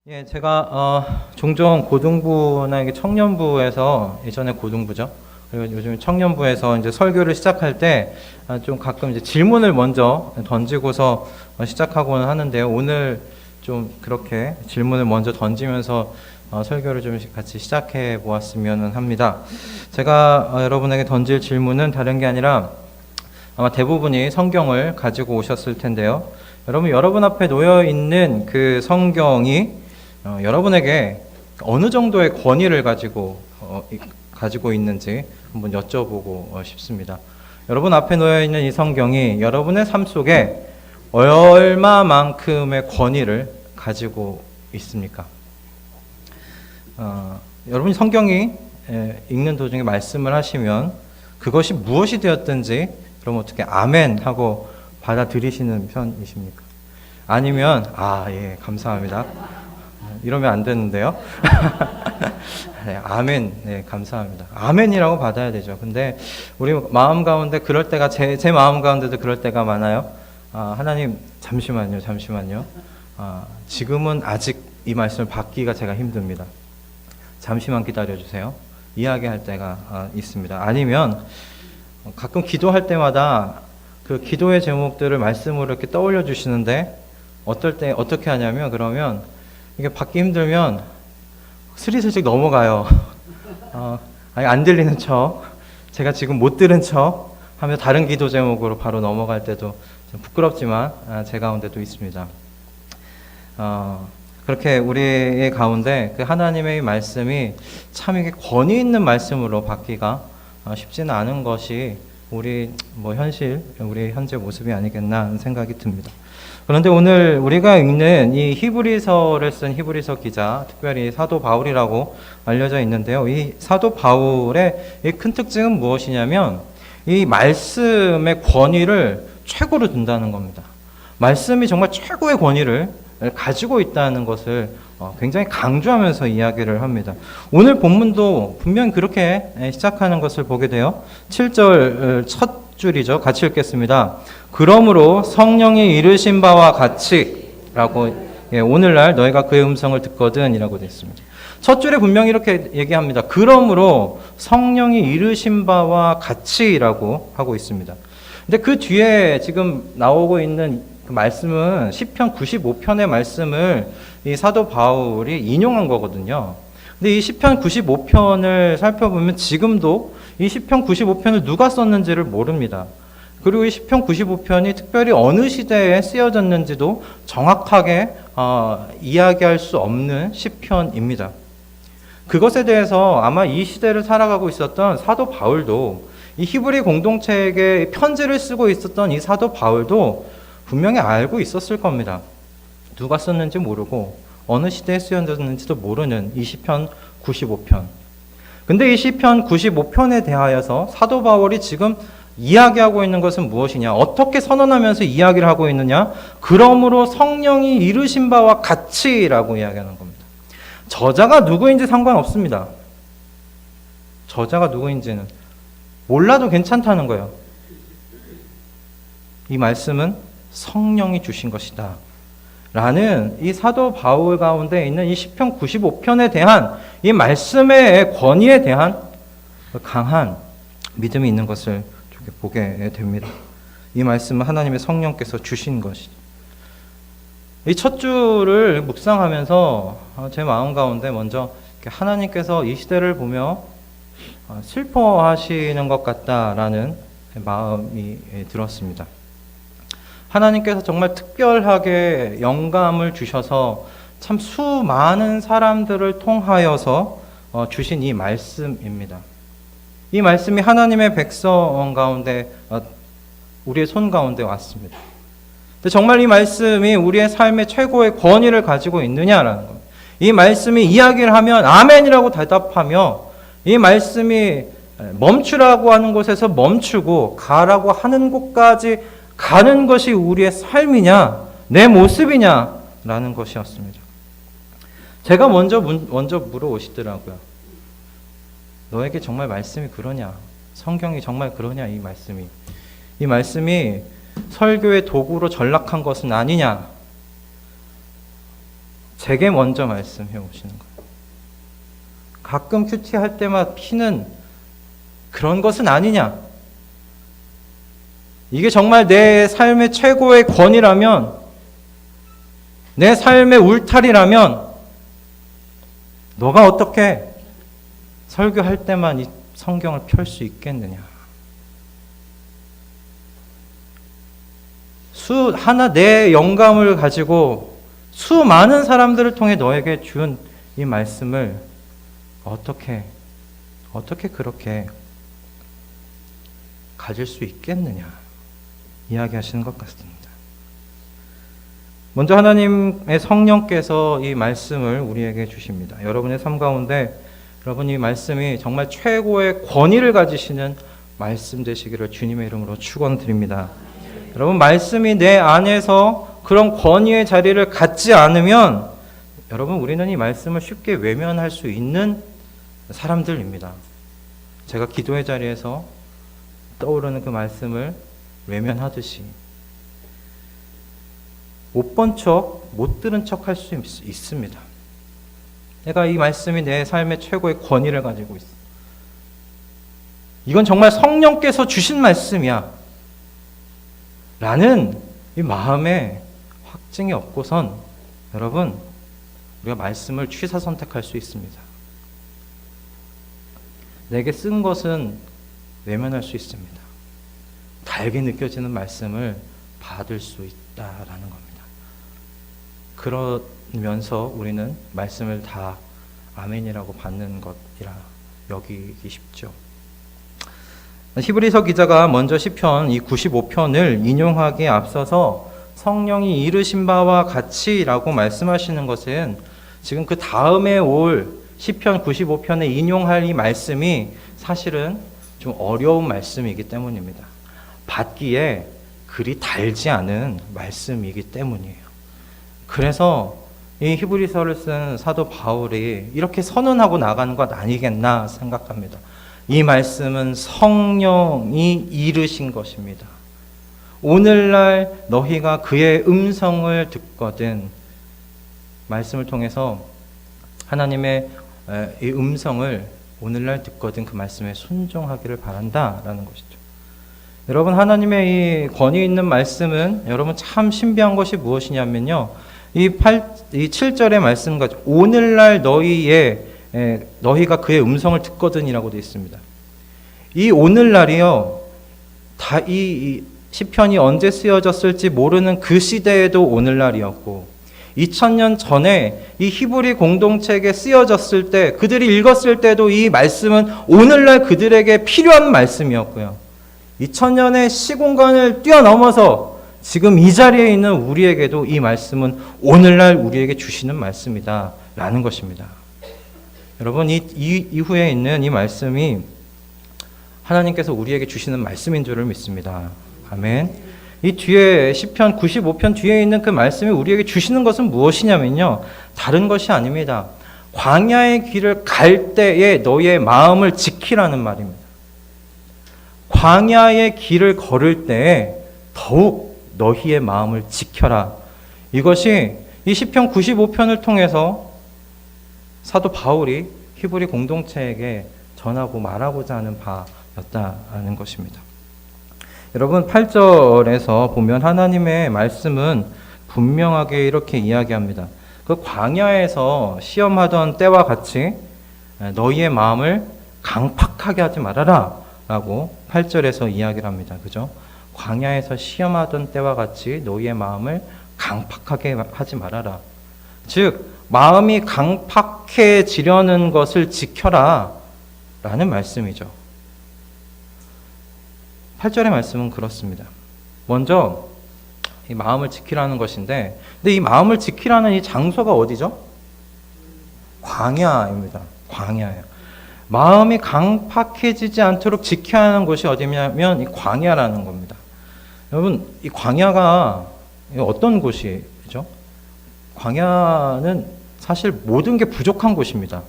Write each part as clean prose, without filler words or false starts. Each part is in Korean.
예, 제가 종종 고등부나 이게 청년부에서 예전에 고등부죠. 그리고 요즘 청년부에서 이제 설교를 시작할 때 좀 가끔 이제 질문을 먼저 던지고서 시작하고는 하는데요. 오늘 좀 그렇게 질문을 먼저 던지면서 설교를 좀 같이 시작해 보았으면 합니다. 제가 여러분에게 던질 질문은 다른 게 아니라 아마 대부분이 성경을 가지고 오셨을 텐데요. 여러분 앞에 놓여 있는 그 성경이 여러분에게 어느 정도의 권위를 가지고 있는지 한번 여쭤보고 싶습니다. 여러분 앞에 놓여 있는 이 성경이 여러분의 삶 속에 얼마만큼의 권위를 가지고 있습니까? 여러분이 성경이 읽는 도중에 말씀을 하시면 그것이 무엇이 되었든지 그럼 어떻게 아멘 하고 받아들이시는 편이십니까? 아니면 예, 감사합니다. 이러면 안 되는데요. 네, 아멘, 네, 감사합니다. 아멘이라고 받아야 되죠. 근데 우리 마음 가운데 그럴 때가 제 마음 가운데도 그럴 때가 많아요. 하나님 잠시만요. 지금은 아직 이 말씀을 받기가 제가 힘듭니다. 잠시만 기다려주세요. 이야기할 때가 있습니다. 아니면 가끔 기도할 때마다 그 기도의 제목들을 말씀으로 이렇게 떠올려 주시는데 어떨 때 어떻게 하냐면 그러면 이게 받기 힘들면 스리슬쩍 넘어가요. 아니 안 들리는 척, 제가 지금 못 들은 척 하며 다른 기도 제목으로 바로 넘어갈 때도 좀 부끄럽지만 제 가운데도 있습니다. 그렇게 우리의 가운데 그 하나님의 말씀이 참 이게 권위 있는 말씀으로 받기가 쉽지는 않은 것이 우리 현재 모습이 아니겠나 하는 생각이 듭니다. 그런데 오늘 우리가 읽는 이 히브리서를 쓴 히브리서 기자, 특별히 사도 바울이라고 알려져 있는데요. 이 사도 바울의 이 큰 특징은 무엇이냐면 이 말씀의 권위를 최고로 둔다는 겁니다. 말씀이 정말 최고의 권위를 가지고 있다는 것을 굉장히 강조하면서 이야기를 합니다. 오늘 본문도 분명히 그렇게 시작하는 것을 보게 돼요. 7절 첫 줄이죠. 같이 읽겠습니다. 그러므로 성령이 이르신 바와 같이 라고 오늘날 너희가 그의 음성을 듣거든 이라고 되어 있습니다. 첫 줄에 분명히 이렇게 얘기합니다. 그러므로 성령이 이르신 바와 같이라고 하고 있습니다. 근데 그 뒤에 지금 나오고 있는 그 말씀은 시편 95편의 말씀을 이 사도 바울이 인용한 거거든요. 근데 이 시편 95편을 살펴보면 지금도 이 시편 95편을 누가 썼는지를 모릅니다. 그리고 이 시편 95편이 특별히 어느 시대에 쓰여졌는지도 정확하게 이야기할 수 없는 시편입니다. 그것에 대해서 아마 이 시대를 살아가고 있었던 사도 바울도 이 히브리 공동체에게 편지를 쓰고 있었던 이 사도 바울도 분명히 알고 있었을 겁니다. 누가 썼는지 모르고 어느 시대에 쓰여졌는지도 모르는 이 시편 95편. 근데 이 시편 95편에 대하여서 사도 바울이 지금 이야기하고 있는 것은 무엇이냐? 어떻게 선언하면서 이야기를 하고 있느냐? 그러므로 성령이 이르신 바와 같이라고 이야기하는 겁니다. 저자가 누구인지 상관없습니다. 저자가 누구인지는 몰라도 괜찮다는 거예요. 이 말씀은 성령이 주신 것이다. 라는 이 사도 바울 가운데 있는 이 시편 95편에 대한 이 말씀의 권위에 대한 강한 믿음이 있는 것을 보게 됩니다. 이 말씀은 하나님의 성령께서 주신 것이죠. 이 첫 줄을 묵상하면서 제 마음 가운데 먼저 하나님께서 이 시대를 보며 슬퍼하시는 것 같다라는 마음이 들었습니다. 하나님께서 정말 특별하게 영감을 주셔서 참 수많은 사람들을 통하여서 주신 이 말씀입니다. 이 말씀이 하나님의 백성 가운데 우리의 손 가운데 왔습니다. 근데 정말 이 말씀이 우리의 삶의 최고의 권위를 가지고 있느냐라는 겁니다. 이 말씀이 이야기를 하면 아멘이라고 대답하며 이 말씀이 멈추라고 하는 곳에서 멈추고 가라고 하는 곳까지 가는 것이 우리의 삶이냐 내 모습이냐라는 것이었습니다. 제가 먼저 물어오시더라고요. 너에게 정말 말씀이 그러냐? 성경이 정말 그러냐? 이 말씀이 설교의 도구로 전락한 것은 아니냐? 제게 먼저 말씀해 오시는 거예요. 가끔 큐티할 때마다 피는 그런 것은 아니냐? 이게 정말 내 삶의 최고의 권위라면, 내 삶의 울타리라면 너가 어떻게 설교할 때만 이 성경을 펼 수 있겠느냐? 하나 내 영감을 가지고 수많은 사람들을 통해 너에게 준 이 말씀을 어떻게 그렇게 가질 수 있겠느냐 이야기하시는 것 같습니다. 먼저 하나님의 성령께서 이 말씀을 우리에게 주십니다. 여러분의 삶 가운데 여러분 이 말씀이 정말 최고의 권위를 가지시는 말씀 되시기를 주님의 이름으로 축원드립니다. 여러분 말씀이 내 안에서 그런 권위의 자리를 갖지 않으면 여러분 우리는 이 말씀을 쉽게 외면할 수 있는 사람들입니다. 제가 기도의 자리에서 떠오르는 그 말씀을 외면하듯이 못 본 척, 못 들은 척 할 수 있습니다. 내가 이 말씀이 내 삶의 최고의 권위를 가지고 있어. 이건 정말 성령께서 주신 말씀이야. 라는 이 마음에 확증이 없고선 여러분 우리가 말씀을 취사 선택할 수 있습니다. 내게 쓴 것은 외면할 수 있습니다. 달게 느껴지는 말씀을 받을 수 있다라는 겁니다. 그러면서 우리는 말씀을 다 아멘이라고 받는 것이라 여기기 쉽죠. 히브리서 기자가 먼저 시편 이 95편을 인용하기에 앞서서 성령이 이르신 바와 같이라고 말씀하시는 것은 지금 그 다음에 올 시편 95편에 인용할 이 말씀이 사실은 좀 어려운 말씀이기 때문입니다. 받기에 그리 달지 않은 말씀이기 때문이에요. 그래서 이 히브리서를 쓴 사도 바울이 이렇게 선언하고 나가는 것 아니겠나 생각합니다. 이 말씀은 성령이 이르신 것입니다. 오늘날 너희가 그의 음성을 듣거든, 말씀을 통해서 하나님의 이 음성을 오늘날 듣거든 그 말씀에 순종하기를 바란다라는 것이죠. 여러분 하나님의 이 권위 있는 말씀은 여러분 참 신비한 것이 무엇이냐면요. 이 7절의 말씀 가지고 오늘날 너희가 그의 음성을 듣거든이라고 되어 있습니다. 이 오늘날이요. 다 이 시편이 언제 쓰여졌을지 모르는 그 시대에도 오늘날이었고 2000년 전에 이 히브리 공동체에 쓰여졌을 때 그들이 읽었을 때도 이 말씀은 오늘날 그들에게 필요한 말씀이었고요. 2000년의 시공간을 뛰어넘어서 지금 이 자리에 있는 우리에게도 이 말씀은 오늘날 우리에게 주시는 말씀이다 라는 것입니다. 여러분 이 이후에 있는 이 말씀이 하나님께서 우리에게 주시는 말씀인 줄을 믿습니다. 아멘. 이 뒤에 시편 95편 뒤에 있는 그 말씀이 우리에게 주시는 것은 무엇이냐면요. 다른 것이 아닙니다. 광야의 길을 갈 때에 너희의 마음을 지키라는 말입니다. 광야의 길을 걸을 때에 더욱 너희의 마음을 지켜라. 이것이 이 시편 95편을 통해서 사도 바울이 히브리 공동체에게 전하고 말하고자 하는 바였다는 것입니다. 여러분 8절에서 보면 하나님의 말씀은 분명하게 이렇게 이야기합니다. 그 광야에서 시험하던 때와 같이 너희의 마음을 강팍하게 하지 말아라 라고 8절에서 이야기를 합니다. 그죠? 광야에서 시험하던 때와 같이 너희의 마음을 강팍하게 하지 말아라. 즉 마음이 강팍해지려는 것을 지켜라 라는 말씀이죠. 8절의 말씀은 그렇습니다. 먼저 이 마음을 지키라는 것인데, 근데 이 마음을 지키라는 이 장소가 어디죠? 광야입니다. 광야예요. 마음이 강팍해지지 않도록 지켜야 하는 곳이 어디냐면 이 광야라는 겁니다. 여러분, 이 광야가 어떤 곳이죠? 광야는 사실 모든 게 부족한 곳입니다.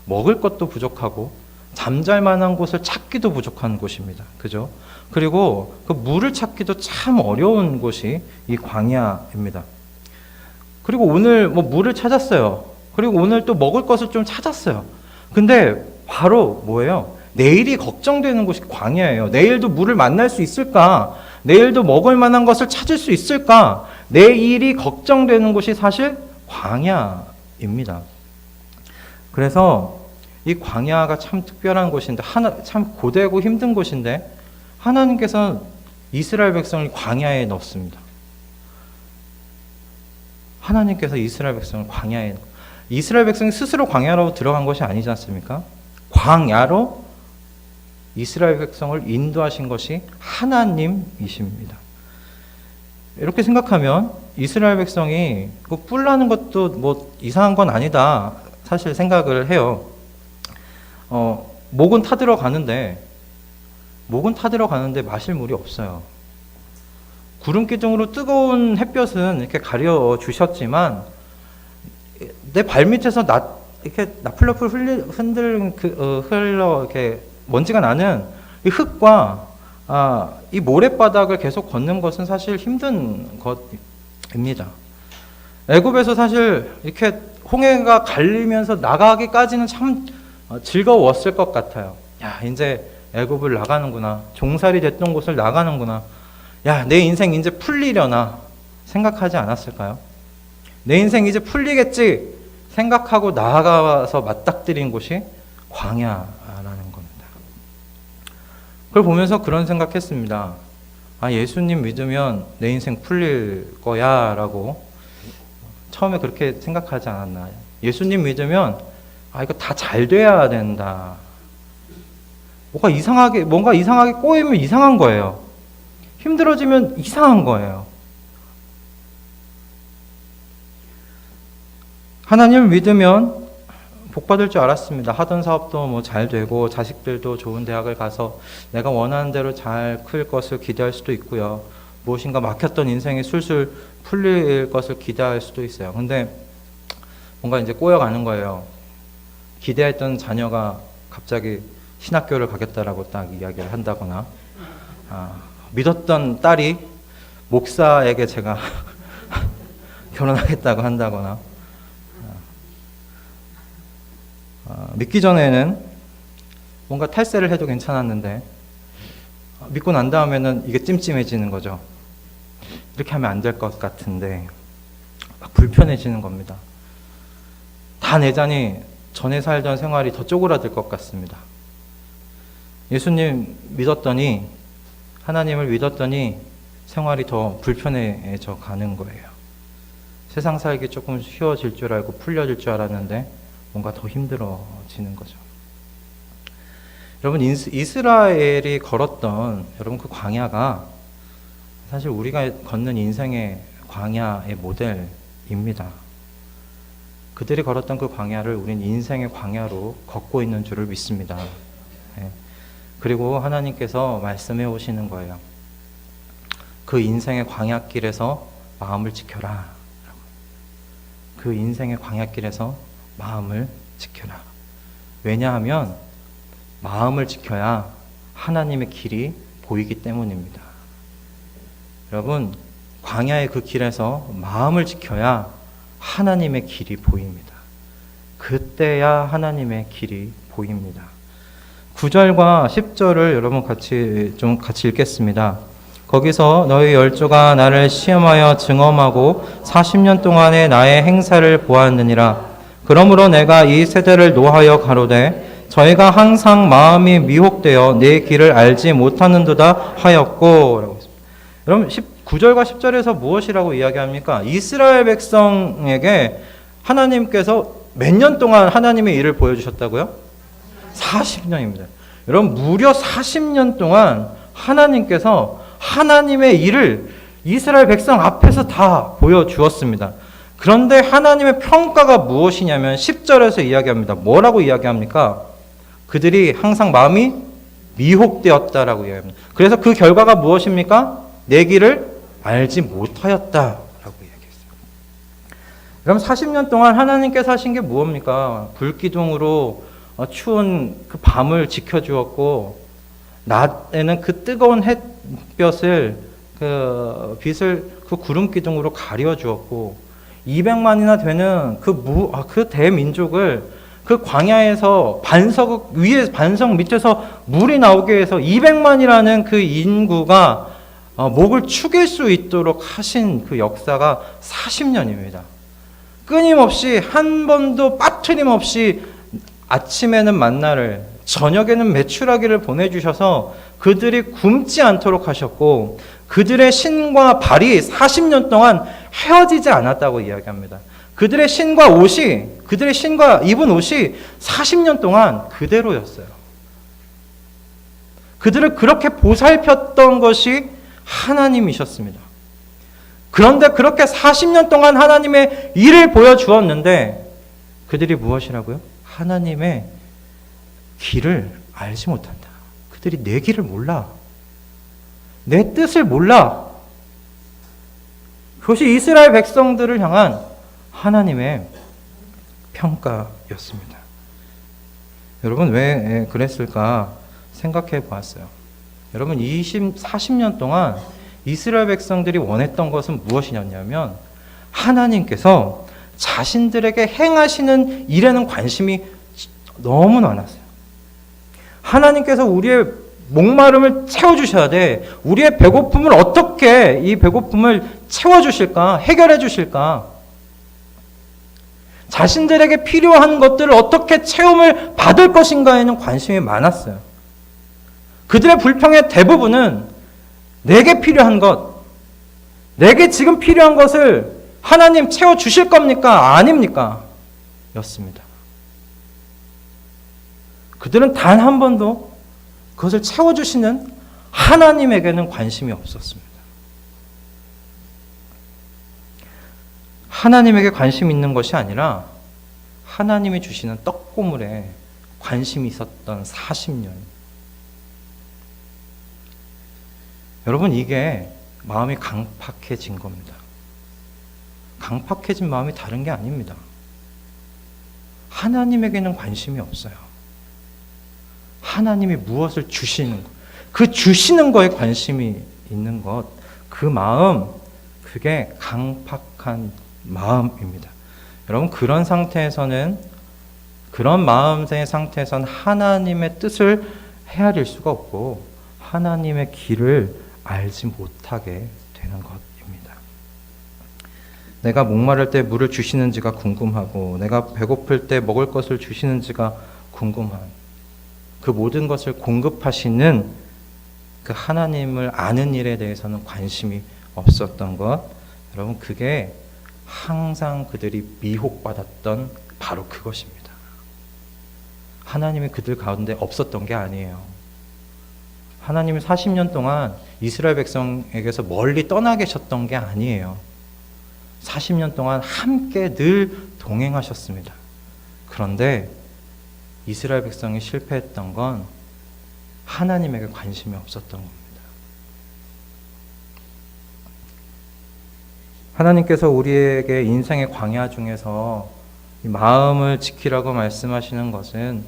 먹을 것도 부족하고 잠잘 만한 곳을 찾기도 부족한 곳입니다. 그죠? 그리고 그 물을 찾기도 참 어려운 곳이 이 광야입니다. 그리고 오늘 뭐 물을 찾았어요. 그리고 오늘 또 먹을 것을 좀 찾았어요. 근데 바로 뭐예요? 내일이 걱정되는 곳이 광야예요. 내일도 물을 만날 수 있을까? 내일도 먹을 만한 것을 찾을 수 있을까? 내일이 걱정되는 곳이 사실 광야입니다. 그래서 이 광야가 참 특별한 곳인데, 참 고되고 힘든 곳인데, 하나님께서는 이스라엘 백성을 광야에 넣습니다. 하나님께서 이스라엘 백성을 광야에, 이스라엘 백성이 스스로 광야로 들어간 것이 아니지 않습니까? 광야로 이스라엘 백성을 인도하신 것이 하나님이십니다. 이렇게 생각하면 이스라엘 백성이 그 뿔나는 것도 뭐 이상한 건 아니다 사실 생각을 해요. 목은 타들어 가는데 마실 물이 없어요. 구름 기둥으로 뜨거운 햇볕은 이렇게 가려 주셨지만 내 발밑에서 이렇게 나풀나풀 흘러 이렇게 먼지가 나는 이 흙과 이 모래바닥을 계속 걷는 것은 사실 힘든 것입니다. 애굽에서 사실 이렇게 홍해가 갈리면서 나가기까지는 참 즐거웠을 것 같아요. 야, 이제 애굽을 나가는구나. 종살이 됐던 곳을 나가는구나. 야, 내 인생 이제 풀리려나 생각하지 않았을까요? 내 인생 이제 풀리겠지 생각하고 나아가서 맞닥뜨린 곳이 광야라는 겁니다. 그걸 보면서 그런 생각했습니다. 예수님 믿으면 내 인생 풀릴 거야 라고 처음에 그렇게 생각하지 않았나요? 예수님 믿으면 이거 다 잘 돼야 된다. 뭔가 이상하게 꼬이면 이상한 거예요. 힘들어지면 이상한 거예요. 하나님을 믿으면 복 받을 줄 알았습니다. 하던 사업도 뭐 잘 되고 자식들도 좋은 대학을 가서 내가 원하는 대로 잘 클 것을 기대할 수도 있고요. 무엇인가 막혔던 인생이 술술 풀릴 것을 기대할 수도 있어요. 근데 뭔가 이제 꼬여가는 거예요. 기대했던 자녀가 갑자기 신학교를 가겠다라고 딱 이야기를 한다거나, 믿었던 딸이 목사에게 제가 결혼하겠다고 한다거나, 믿기 전에는 뭔가 탈세를 해도 괜찮았는데 믿고 난 다음에는 이게 찜찜해지는 거죠. 이렇게 하면 안 될 것 같은데 막 불편해지는 겁니다. 다 내자니 전에 살던 생활이 더 쪼그라들 것 같습니다. 예수님 믿었더니, 하나님을 믿었더니 생활이 더 불편해져 가는 거예요. 세상 살기 조금 쉬워질 줄 알고 풀려질 줄 알았는데 뭔가 더 힘들어지는 거죠. 여러분, 이스라엘이 걸었던 그 광야가 사실 우리가 걷는 인생의 광야의 모델입니다. 그들이 걸었던 그 광야를 우린 인생의 광야로 걷고 있는 줄을 믿습니다. 그리고 하나님께서 말씀해 오시는 거예요. 그 인생의 광야길에서 마음을 지켜라. 그 인생의 광야길에서 마음을 지켜라. 왜냐하면 마음을 지켜야 하나님의 길이 보이기 때문입니다. 여러분, 광야의 그 길에서 마음을 지켜야 하나님의 길이 보입니다. 그때야 하나님의 길이 보입니다. 9절과 10절을 여러분 같이 읽겠습니다. 거기서 너희 열조가 나를 시험하여 증험하고 40년 동안의 나의 행사를 보았느니라. 그러므로 내가 이 세대를 노하여 가로되 저희가 항상 마음이 미혹되어 내 길을 알지 못하는도다 하였고. 여러분, 9절과 10절에서 무엇이라고 이야기합니까? 이스라엘 백성에게 하나님께서 몇 년 동안 하나님의 일을 보여주셨다고요? 40년입니다. 여러분, 무려 40년 동안 하나님께서 하나님의 일을 이스라엘 백성 앞에서 다 보여주었습니다. 그런데 하나님의 평가가 무엇이냐면 10절에서 이야기합니다. 뭐라고 이야기합니까? 그들이 항상 마음이 미혹되었다라고 이야기합니다. 그래서 그 결과가 무엇입니까? 내 길을 알지 못하였다라고 이야기했어요. 그럼 40년 동안 하나님께서 하신 게 무엇입니까? 불기둥으로 추운 그 밤을 지켜주었고, 낮에는 그 뜨거운 햇볕을, 그 빛을 그 구름 기둥으로 가려주었고, 200만이나 되는 그 대민족을 그 광야에서 반석 위에 반석 밑에서 물이 나오게 해서 200만이라는 그 인구가 목을 축일 수 있도록 하신 그 역사가 40년입니다. 끊임없이 한 번도 빠트림없이 아침에는 만나를 저녁에는 메추라기를 보내주셔서 그들이 굶지 않도록 하셨고 그들의 신과 발이 40년 동안 헤어지지 않았다고 이야기합니다. 그들의 신과 입은 옷이 40년 동안 그대로였어요. 그들을 그렇게 보살폈던 것이 하나님이셨습니다. 그런데 그렇게 40년 동안 하나님의 일을 보여주었는데 그들이 무엇이라고요? 하나님의 길을 알지 못한다. 그들이 내 길을 몰라. 내 뜻을 몰라. 그것이 이스라엘 백성들을 향한 하나님의 평가였습니다. 여러분 왜 그랬을까 생각해 보았어요. 여러분 40년 동안 이스라엘 백성들이 원했던 것은 무엇이었냐면 하나님께서 자신들에게 행하시는 일에는 관심이 너무 많았어요. 하나님께서 우리의 목마름을 채워주셔야 돼. 우리의 배고픔을 어떻게 이 배고픔을 채워주실까? 해결해 주실까? 자신들에게 필요한 것들을 어떻게 체험을 받을 것인가에는 관심이 많았어요. 그들의 불평의 대부분은 내게 필요한 것, 내게 지금 필요한 것을 하나님 채워주실 겁니까? 아닙니까? 였습니다. 그들은 단 한 번도 그것을 채워주시는 하나님에게는 관심이 없었습니다. 하나님에게 관심이 있는 것이 아니라 하나님이 주시는 떡고물에 관심이 있었던 40년. 여러분 이게 마음이 강팍해진 겁니다. 강팍해진 마음이 다른 게 아닙니다. 하나님에게는 관심이 없어요. 하나님이 무엇을 주시는 것, 그 주시는 거에 관심이 있는 것, 그 마음, 그게 강팍한 마음입니다. 여러분 그런 상태에서는 그런 마음의 상태에서는 하나님의 뜻을 헤아릴 수가 없고 하나님의 길을 알지 못하게 되는 것입니다. 내가 목마를 때 물을 주시는지가 궁금하고 내가 배고플 때 먹을 것을 주시는지가 궁금한 그 모든 것을 공급하시는 그 하나님을 아는 일에 대해서는 관심이 없었던 것, 여러분 그게 항상 그들이 미혹받았던 바로 그것입니다. 하나님이 그들 가운데 없었던 게 아니에요. 하나님이 40년 동안 이스라엘 백성에게서 멀리 떠나 계셨던 게 아니에요. 40년 동안 함께 늘 동행하셨습니다. 그런데 이스라엘 백성이 실패했던 건 하나님에게 관심이 없었던 겁니다. 하나님께서 우리에게 인생의 광야 중에서 이 마음을 지키라고 말씀하시는 것은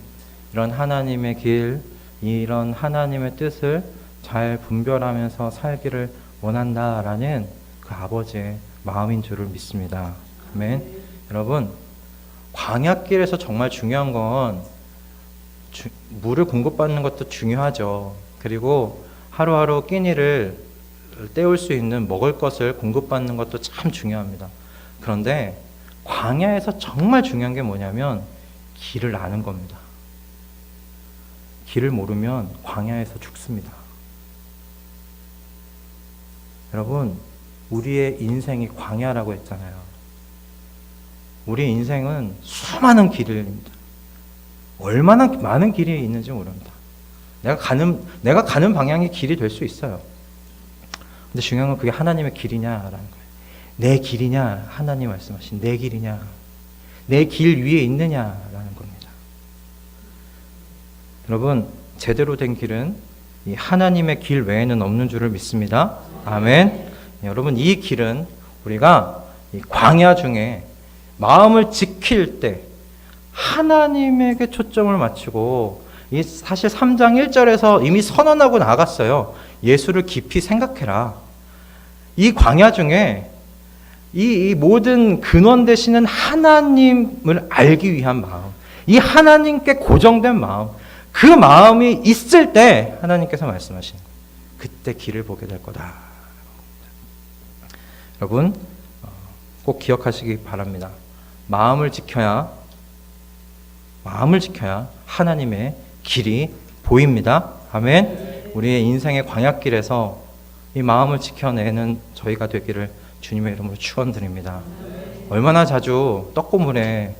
이런 하나님의 길, 이런 하나님의 뜻을 잘 분별하면서 살기를 원한다라는 그 아버지의 마음인 줄을 믿습니다. 아멘. 여러분, 광야길에서 정말 중요한 건 물을 공급받는 것도 중요하죠. 그리고 하루하루 끼니를 때울 수 있는 먹을 것을 공급받는 것도 참 중요합니다. 그런데 광야에서 정말 중요한 게 뭐냐면 길을 아는 겁니다. 길을 모르면 광야에서 죽습니다. 여러분, 우리의 인생이 광야라고 했잖아요. 우리 인생은 수많은 길입니다. 얼마나 많은 길이 있는지 모릅니다. 내가 가는 방향이 길이 될 수 있어요. 근데 중요한 건 그게 하나님의 길이냐라는 거예요. 내 길이냐, 하나님 말씀하신 내 길이냐, 내 길 위에 있느냐라는 겁니다. 여러분, 제대로 된 길은 이 하나님의 길 외에는 없는 줄을 믿습니다. 아멘. 여러분, 이 길은 우리가 이 광야 중에 마음을 지킬 때 하나님에게 초점을 맞추고, 이 사실 3장 1절에서 이미 선언하고 나갔어요. 예수를 깊이 생각해라. 이 광야 중에 이 모든 근원 되시는 하나님을 알기 위한 마음, 이 하나님께 고정된 마음, 그 마음이 있을 때 하나님께서 말씀하신 그때 길을 보게 될 거다. 여러분 꼭 기억하시기 바랍니다. 마음을 지켜야 하나님의 길이 보입니다. 아멘. 우리의 인생의 광야길에서 이 마음을 지켜내는 저희가 되기를 주님의 이름으로 축원드립니다. 얼마나 자주 떡고물에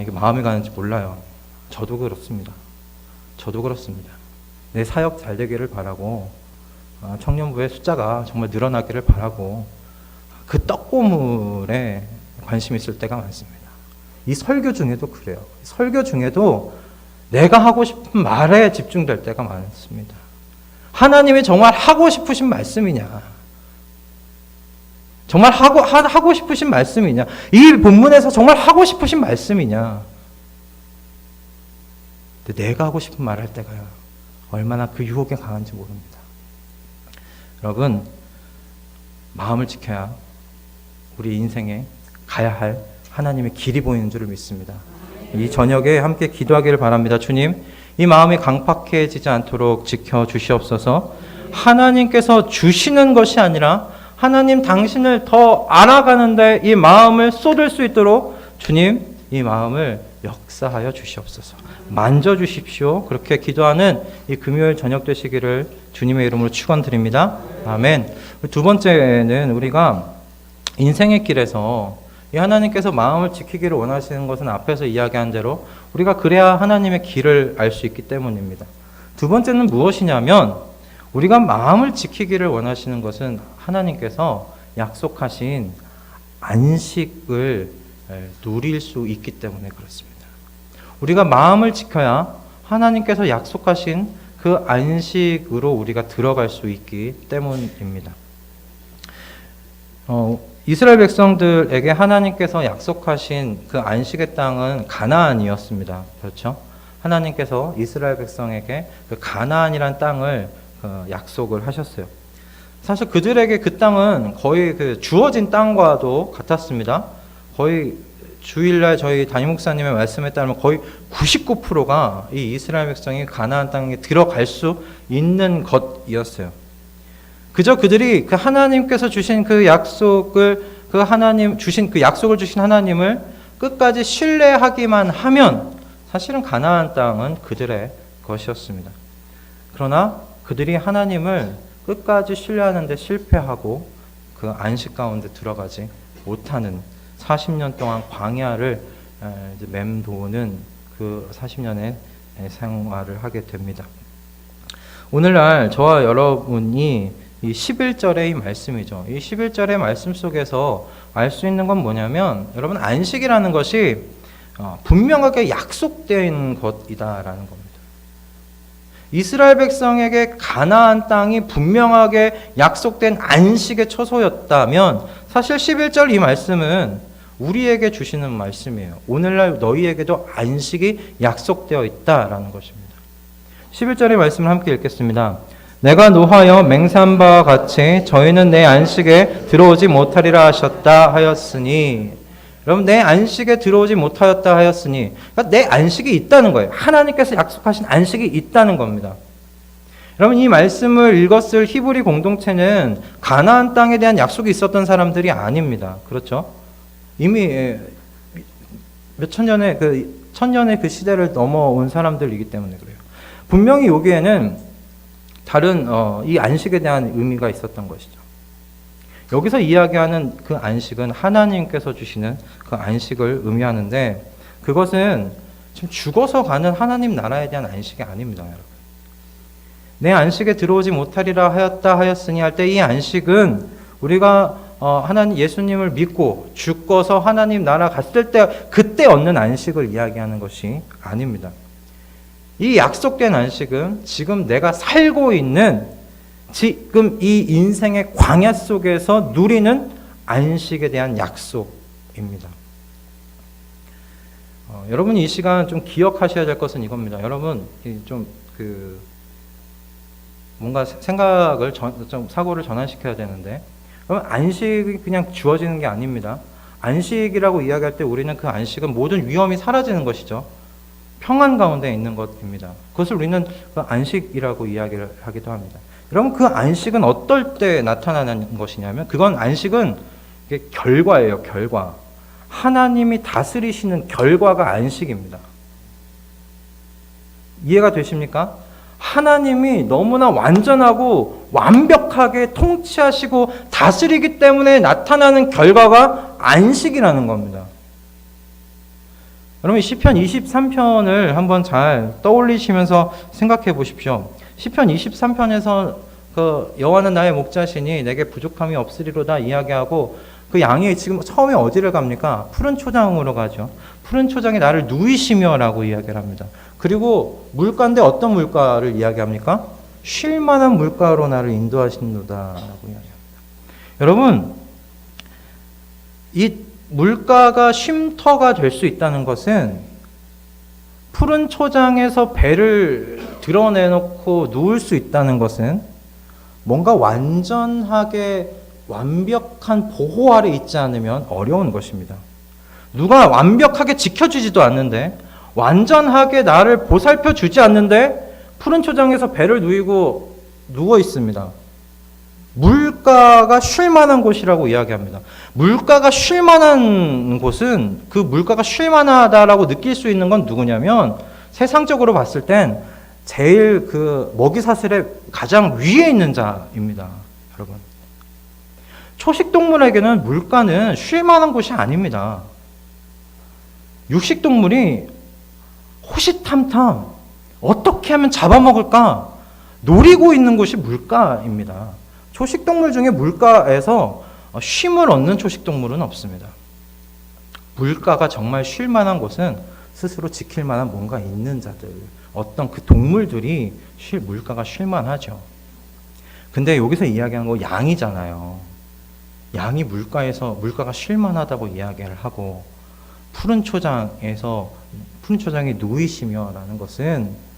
이게 마음이 가는지 몰라요. 저도 그렇습니다. 내 사역 잘 되기를 바라고 청년부의 숫자가 정말 늘어나기를 바라고 그 떡고물에 관심이 있을 때가 많습니다. 이 설교 중에도 그래요. 설교 중에도 내가 하고 싶은 말에 집중될 때가 많습니다. 하나님이 정말 하고 싶으신 말씀이냐? 정말 하고 싶으신 말씀이냐? 이 본문에서 정말 하고 싶으신 말씀이냐? 근데 내가 하고 싶은 말을 할 때가요. 얼마나 그 유혹에 강한지 모릅니다. 여러분, 마음을 지켜야 우리 인생에 가야 할 하나님의 길이 보이는 줄을 믿습니다. 이 저녁에 함께 기도하기를 바랍니다. 주님, 이 마음이 강팍해지지 않도록 지켜주시옵소서. 하나님께서 주시는 것이 아니라 하나님 당신을 더 알아가는데 이 마음을 쏟을 수 있도록 주님, 이 마음을 역사하여 주시옵소서. 만져주십시오. 그렇게 기도하는 이 금요일 저녁 되시기를 주님의 이름으로 축원드립니다. 아멘. 두 번째는 우리가 인생의 길에서 이 하나님께서 마음을 지키기를 원하시는 것은 앞에서 이야기한 대로 우리가 그래야 하나님의 길을 알 수 있기 때문입니다. 두 번째는 무엇이냐면 우리가 마음을 지키기를 원하시는 것은 하나님께서 약속하신 안식을 누릴 수 있기 때문에 그렇습니다. 우리가 마음을 지켜야 하나님께서 약속하신 그 안식으로 우리가 들어갈 수 있기 때문입니다. 이스라엘 백성들에게 하나님께서 약속하신 그 안식의 땅은 가나안이었습니다. 그렇죠? 하나님께서 이스라엘 백성에게 그 가나안이란 땅을 약속을 하셨어요. 사실 그들에게 그 땅은 거의 그 주어진 땅과도 같았습니다. 거의 주일날 저희 담임 목사님의 말씀에 따르면 거의 99%가 이 이스라엘 백성이 가나안 땅에 들어갈 수 있는 것이었어요. 그저 그들이 그 하나님께서 주신 그 약속을 약속을 주신 하나님을 끝까지 신뢰하기만 하면 사실은 가나안 땅은 그들의 것이었습니다. 그러나 그들이 하나님을 끝까지 신뢰하는 데 실패하고 그 안식 가운데 들어가지 못하는 40년 동안 광야를 맴도는 그 40년의 생활을 하게 됩니다. 오늘날 저와 여러분이 이 11절의 이 말씀이죠. 이 11절의 말씀 속에서 알 수 있는 건 뭐냐면 여러분 안식이라는 것이 분명하게 약속된 것이다라는 겁니다. 이스라엘 백성에게 가나안 땅이 분명하게 약속된 안식의 처소였다면 사실 11절 이 말씀은 우리에게 주시는 말씀이에요. 오늘날 너희에게도 안식이 약속되어 있다라는 것입니다. 11절의 말씀을 함께 읽겠습니다. 내가 노하여 맹세한 바와 같이 저희는 내 안식에 들어오지 못하리라 하셨다 하였으니, 여러분 내 안식에 들어오지 못하였다 하였으니 그러니까 내 안식이 있다는 거예요. 하나님께서 약속하신 안식이 있다는 겁니다. 여러분 이 말씀을 읽었을 히브리 공동체는 가나안 땅에 대한 약속이 있었던 사람들이 아닙니다. 그렇죠? 이미 몇 천년의 천년의 그 시대를 넘어온 사람들이기 때문에 그래요. 분명히 여기에는 다른 이 안식에 대한 의미가 있었던 것이죠. 여기서 이야기하는 그 안식은 하나님께서 주시는 그 안식을 의미하는데 그것은 지금 죽어서 가는 하나님 나라에 대한 안식이 아닙니다. 여러분. 내 안식에 들어오지 못하리라 하였으니 할 때 이 안식은 우리가 하나님 예수님을 믿고 죽어서 하나님 나라 갔을 때 그때 얻는 안식을 이야기하는 것이 아닙니다. 이 약속된 안식은 지금 내가 살고 있는 지금 이 인생의 광야 속에서 누리는 안식에 대한 약속입니다. 여러분 이 시간 좀 기억하셔야 될 것은 이겁니다. 여러분 좀 뭔가 생각을 사고를 전환시켜야 되는데 그럼 안식이 그냥 주어지는 게 아닙니다. 안식이라고 이야기할 때 우리는 그 안식은 모든 위험이 사라지는 것이죠. 평안 가운데 있는 것입니다. 그것을 우리는 그 안식이라고 이야기를 하기도 합니다. 여러분, 그 안식은 어떨 때 나타나는 것이냐면, 그건 안식은 이게 결과예요, 결과. 하나님이 다스리시는 결과가 안식입니다. 이해가 되십니까? 하나님이 너무나 완전하고 완벽하게 통치하시고 다스리기 때문에 나타나는 결과가 안식이라는 겁니다. 여러분, 시편 23편을 한번 잘 떠올리시면서 생각해 보십시오. 시편 23편에서 그 여호와는 나의 목자시니 내게 부족함이 없으리로다 이야기하고, 그 양이 지금 처음에 어디를 갑니까? 푸른 초장으로 가죠. 푸른 초장이 나를 누이시며라고 이야기를 합니다. 그리고 물가인데 어떤 물가를 이야기합니까? 쉴 만한 물가로 나를 인도하시는도다라고 이야기합니다. 여러분, 이 물가가 쉼터가 될 수 있다는 것은, 푸른 초장에서 배를 드러내놓고 누울 수 있다는 것은 뭔가 완전하게 완벽한 보호 아래 있지 않으면 어려운 것입니다. 누가 완벽하게 지켜주지도 않는데, 완전하게 나를 보살펴 주지 않는데 푸른 초장에서 배를 누이고 누워 있습니다. 물가가 쉴 만한 곳이라고 이야기합니다. 물가가 쉴 만한 곳은, 그 물가가 쉴 만하다라고 느낄 수 있는 건 누구냐면, 세상적으로 봤을 땐 제일 그 먹이 사슬의 가장 위에 있는 자입니다. 여러분, 초식동물에게는 물가는 쉴 만한 곳이 아닙니다. 육식동물이 호시탐탐 어떻게 하면 잡아먹을까 노리고 있는 곳이 물가입니다. 초식동물 중에 물가에서 쉼을 얻는 초식동물은 없습니다. 물가가 정말 쉴 만한 곳은 스스로 지킬 만한 뭔가 있는 자들, 어떤 그 동물들이 물가가 쉴 만하죠. 근데 여기서 이야기하는 거 양이잖아요. 양이 물가가 쉴 만하다고 이야기를 하고, 푸른 초장이 누이시며라는 것은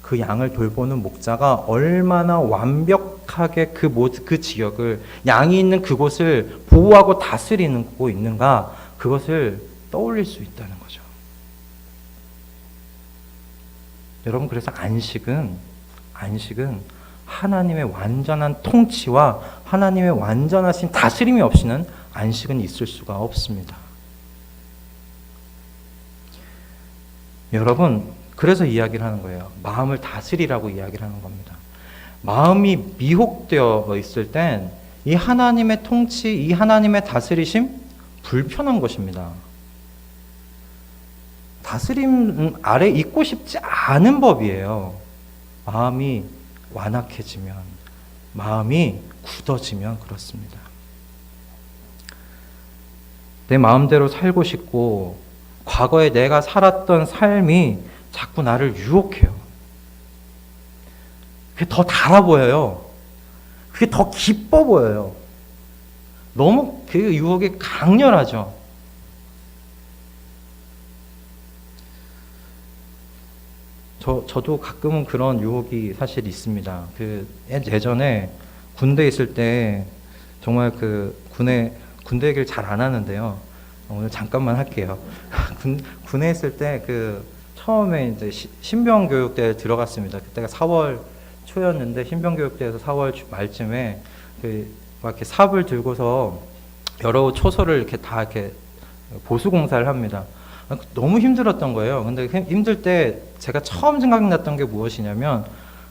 그 양을 돌보는 목자가 얼마나 완벽하게 그 지역을, 양이 있는 그곳을 보호하고 다스리고 있는가, 그것을 떠올릴 수 있다는 거죠. 여러분, 그래서 안식은 하나님의 완전한 통치와 하나님의 완전하신 다스림이 없이는 안식은 있을 수가 없습니다. 여러분, 그래서 이야기를 하는 거예요. 마음을 다스리라고 이야기를 하는 겁니다. 마음이 미혹되어 있을 땐 이 하나님의 통치, 이 하나님의 다스리심 불편한 것입니다. 다스림 아래 있고 싶지 않은 법이에요. 마음이 완악해지면, 마음이 굳어지면 그렇습니다. 내 마음대로 살고 싶고, 과거에 내가 살았던 삶이 자꾸 나를 유혹해요. 그게 더 달아 보여요. 그게 더 기뻐 보여요. 너무 그 유혹이 강렬하죠. 저도 가끔은 그런 유혹이 사실 있습니다. 예전에 군대 있을 때 정말 군대 얘기를 잘 안 하는데요. 오늘 잠깐만 할게요. 군에 있을 때 처음에 이제 신병교육대에 들어갔습니다. 그때가 4월 초였는데, 신병교육대에서 4월 말쯤에 막 이렇게 삽을 들고서 여러 초소를 이렇게 다 이렇게 보수공사를 합니다. 너무 힘들었던 거예요. 근데 힘들 때 제가 처음 생각났던 게 무엇이냐면,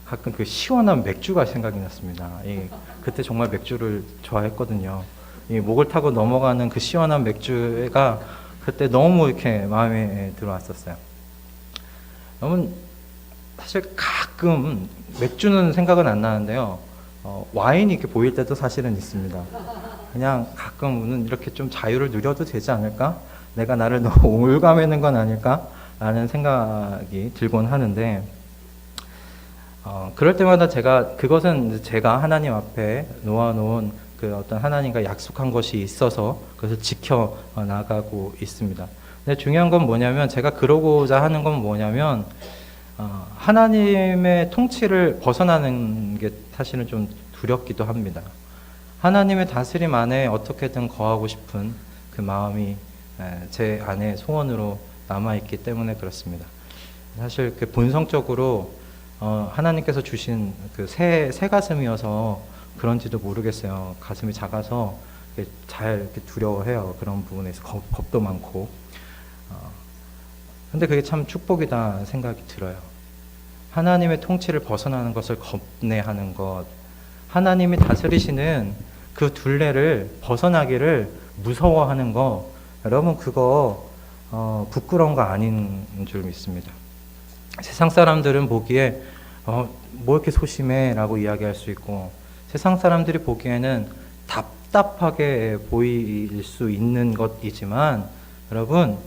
가끔 그 시원한 맥주가 생각이 났습니다. 그때 정말 맥주를 좋아했거든요. 목을 타고 넘어가는 그 시원한 맥주가 그때 너무 이렇게 마음에 들어왔었어요. 여러분, 사실 가끔 맥주는 생각은 안 나는데요. 와인이 이렇게 보일 때도 사실은 있습니다. 그냥 가끔은 이렇게 좀 자유를 누려도 되지 않을까? 내가 나를 너무 올가매는 건 아닐까? 라는 생각이 들곤 하는데, 그럴 때마다 그것은 제가 하나님 앞에 놓아놓은 그 어떤 하나님과 약속한 것이 있어서 그것을 지켜 나가고 있습니다. 근데 중요한 건 뭐냐면, 제가 그러고자 하는 건 뭐냐면, 하나님의 통치를 벗어나는 게 사실은 좀 두렵기도 합니다. 하나님의 다스림 안에 어떻게든 거하고 싶은 그 마음이 제 안에 소원으로 남아있기 때문에 그렇습니다. 사실 그 본성적으로 하나님께서 주신 그 새 가슴이어서 그런지도 모르겠어요. 가슴이 작아서 잘 이렇게 두려워해요. 그런 부분에서 겁도 많고. 근데 그게 참 축복이다 생각이 들어요. 하나님의 통치를 벗어나는 것을 겁내하는 것, 하나님이 다스리시는 그 둘레를 벗어나기를 무서워하는 거, 여러분 그거 부끄러운 거 아닌 줄 믿습니다. 세상 사람들은 보기에 뭐 이렇게 소심해 라고 이야기할 수 있고, 세상 사람들이 보기에는 답답하게 보일 수 있는 것이지만, 여러분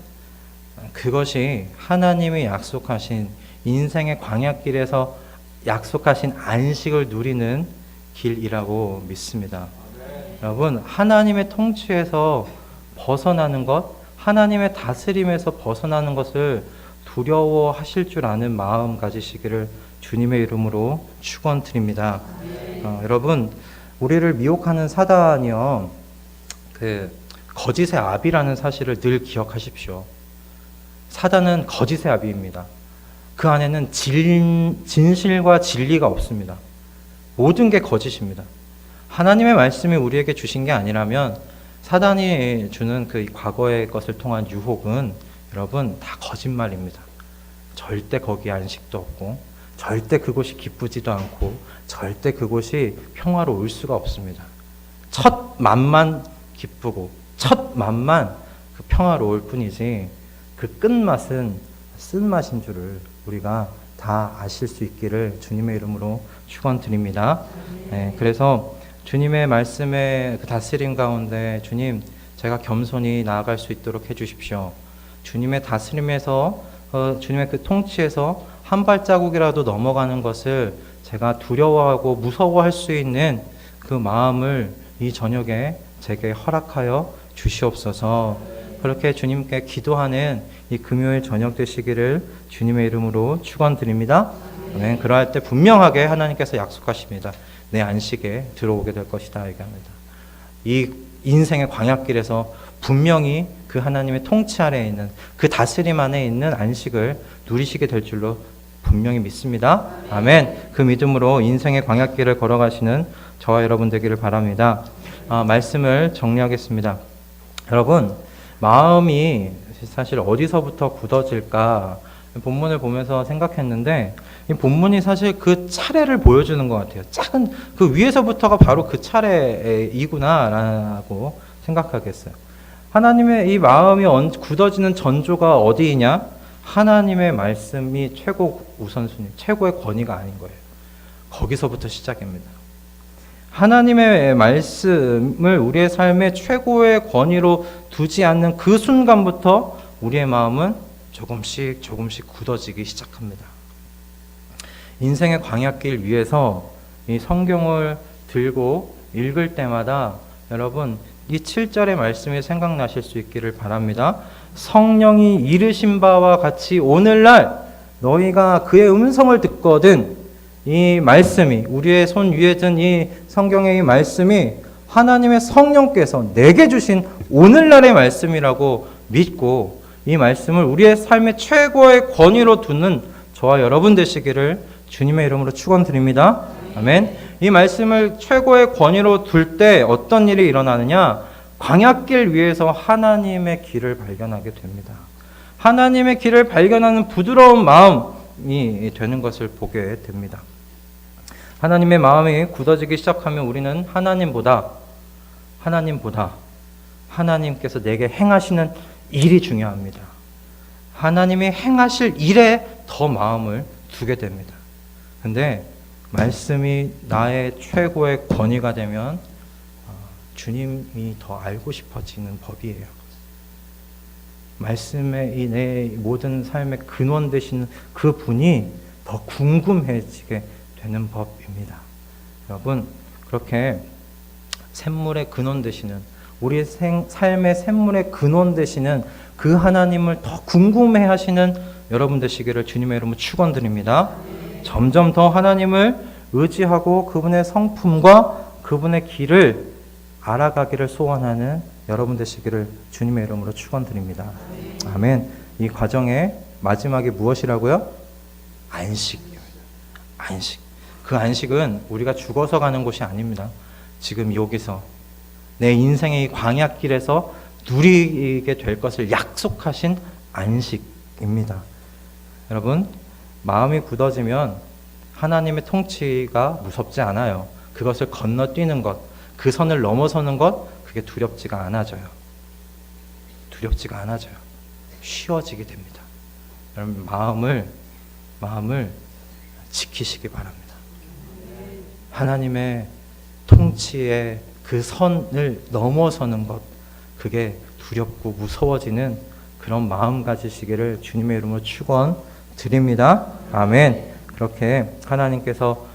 그것이 하나님이 약속하신 인생의 광야길에서 약속하신 안식을 누리는 길이라고 믿습니다. 여러분 하나님의 통치에서 벗어나는 것, 하나님의 다스림에서 벗어나는 것을 두려워하실 줄 아는 마음 가지시기를 주님의 이름으로 축원드립니다. 여러분 우리를 미혹하는 사단이요, 그 거짓의 아비라는 사실을 늘 기억하십시오. 사단은 거짓의 아비입니다. 그 안에는 진실과 진리가 없습니다. 모든 게 거짓입니다. 하나님의 말씀이 우리에게 주신 게 아니라면 사단이 주는 그 과거의 것을 통한 유혹은 여러분 다 거짓말입니다. 절대 거기 안식도 없고, 절대 그곳이 기쁘지도 않고, 절대 그곳이 평화로울 수가 없습니다. 첫 맛만 기쁘고 첫 맛만 그 평화로울 뿐이지 그 끝맛은 쓴맛인 줄을 우리가 다 아실 수 있기를 주님의 이름으로 축원드립니다. 네, 그래서 주님의 말씀의 그 다스림 가운데 주님, 제가 겸손히 나아갈 수 있도록 해주십시오. 주님의 다스림에서 주님의 그 통치에서 한 발자국이라도 넘어가는 것을 제가 두려워하고 무서워할 수 있는 그 마음을 이 저녁에 제게 허락하여 주시옵소서. 그렇게 주님께 기도하는 이 금요일 저녁 되시기를 주님의 이름으로 축원드립니다. 네, 그러할 때 분명하게 하나님께서 약속하십니다. 내 안식에 들어오게 될 것이다 얘기합니다. 이 인생의 광야길에서 분명히 그 하나님의 통치 아래에 있는 그 다스림 안에 있는 안식을 누리시게 될 줄로 분명히 믿습니다. 아멘. 그 믿음으로 인생의 광야길을 걸어가시는 저와 여러분 되기를 바랍니다. 말씀을 정리하겠습니다. 여러분, 마음이 사실 어디서부터 굳어질까 본문을 보면서 생각했는데, 이 본문이 사실 그 차례를 보여주는 것 같아요. 작은 그 위에서부터가 바로 그 차례이구나라고 생각하겠어요. 하나님의 이 마음이 굳어지는 전조가 어디이냐? 하나님의 말씀이 최고 우선순위, 최고의 권위가 아닌 거예요. 거기서부터 시작입니다. 하나님의 말씀을 우리의 삶의 최고의 권위로 두지 않는 그 순간부터 우리의 마음은 조금씩 굳어지기 시작합니다. 인생의 광야길 위에서 이 성경을 들고 읽을 때마다 여러분 이 7절의 말씀이 생각나실 수 있기를 바랍니다. 성령이 이르신 바와 같이 오늘날 너희가 그의 음성을 듣거든. 이 말씀이, 우리의 손 위에 든 이 성경의 이 말씀이 하나님의 성령께서 내게 주신 오늘날의 말씀이라고 믿고 이 말씀을 우리의 삶의 최고의 권위로 두는 저와 여러분 되시기를 주님의 이름으로 축원드립니다. 아멘. 이 말씀을 최고의 권위로 둘 때 어떤 일이 일어나느냐? 광야길 위에서 하나님의 길을 발견하게 됩니다. 하나님의 길을 발견하는 부드러운 마음이 되는 것을 보게 됩니다. 하나님의 마음이 굳어지기 시작하면 우리는 하나님께서 내게 행하시는 일이 중요합니다. 하나님이 행하실 일에 더 마음을 두게 됩니다. 근데 말씀이 나의 최고의 권위가 되면 주님이 더 알고 싶어지는 법이에요. 말씀의 이 내 모든 삶의 근원 되시는 그 분이 더 궁금해지게 되는 법입니다. 여러분, 그렇게 샘물의 근원 되시는, 우리의 삶의 샘물의 근원 되시는 그 하나님을 더 궁금해 하시는 여러분 되시기를 주님의 이름으로 축원드립니다. 점점 더 하나님을 의지하고 그분의 성품과 그분의 길을 알아가기를 소원하는 여러분 되시기를 주님의 이름으로 축원드립니다. 아멘. 이 과정의 마지막이 무엇이라고요? 안식입니다. 안식. 그 안식은 우리가 죽어서 가는 곳이 아닙니다. 지금 여기서 내 인생의 이 광야길에서 누리게 될 것을 약속하신 안식입니다. 여러분, 마음이 굳어지면 하나님의 통치가 무섭지 않아요. 그것을 건너뛰는 것, 그 선을 넘어서는 것, 그게 두렵지가 않아져요. 두렵지가 않아져요. 쉬워지게 됩니다. 여러분, 마음을 지키시기 바랍니다. 하나님의 통치의 그 선을 넘어서는 것, 그게 두렵고 무서워지는 그런 마음 가지시기를 주님의 이름으로 축원드립니다. 아멘. 그렇게 하나님께서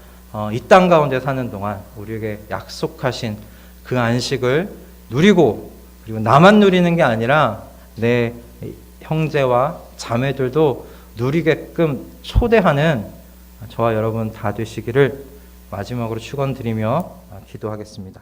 이 땅 가운데 사는 동안 우리에게 약속하신 그 안식을 누리고, 그리고 나만 누리는 게 아니라 내 형제와 자매들도 누리게끔 초대하는 저와 여러분 다 되시기를 마지막으로 축원드리며 기도하겠습니다.